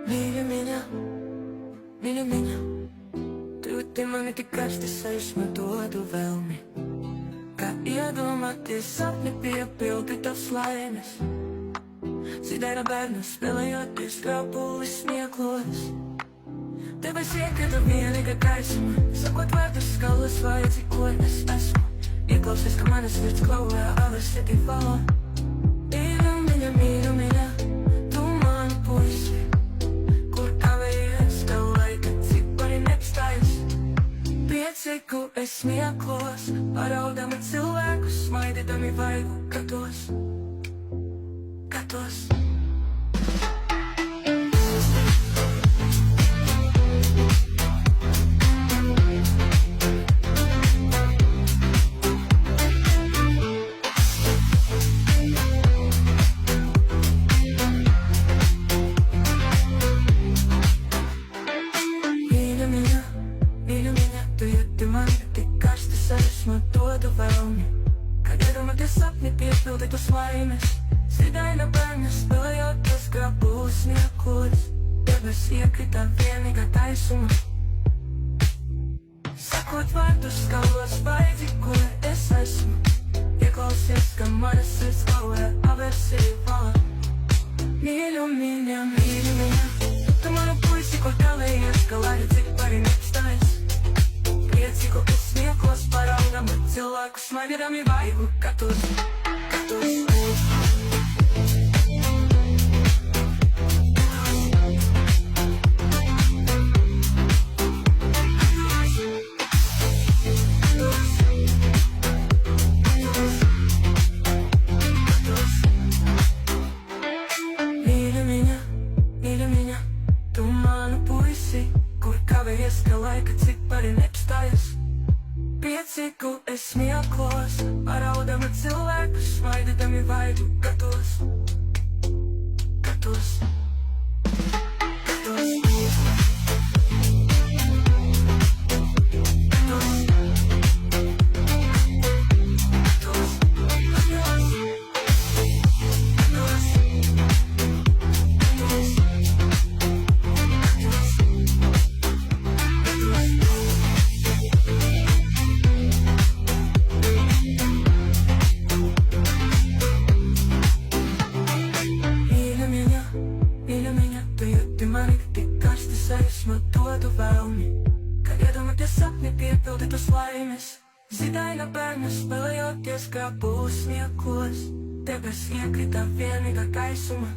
Myli меня, ты mani tik karsti es dodu vēlmi. Kā iedomāties sapni piepildītas laimes. Sidaina bērnu spēlējoties krāpulis smieklos. Tev es iekrita vienīga gaisma, sakot vārdus skalas vajadzi, ko es esmu. Ieklausies, ka manas sirds klauvē, avas seti falo. Mīļu miņa, tu mani puisi, kur kavējies, tev laika cipari neapstājas. Priecīgu es smieklos, paraudami cilvēkus, smaidīdami vaigu gatos. Mīļu miņa, tu jūti mani tik karsti sajūsmu dodu vēlmi. Kad iedomāties sapni piepildītas laimes. Sidaina bērnu spēlējoties krāpulis smieklos. Tev es iekrita vienīga taisuma. Sakot vārdus skalos vajadzi, ko es esmu. Ieklausies, ka manas sirds klauvē, aversija vala. Mīļu miņa, tu manu puisi, kur kavējies, ka laika cipari neapstājas. Priecīgu es smieklos, paraudami cilvēkus, smaidīdami vaigu gatos. Mīļu miņa, tu manu puisi, kur kavējies, ka laika cipari neapstājas. Priecīgu es smieklos, paraudami cilvēkus, smaidīdami vaigu gatos. Mīļu miņa, tu jūti mani tik karsti sajūsmu dodu vēlmi. Kad iedomāties sapni piepildītas laimes. Sidaina bērnu spēlējoties krāpulis smieklos. Tev es iekrita vienīga gaisuma.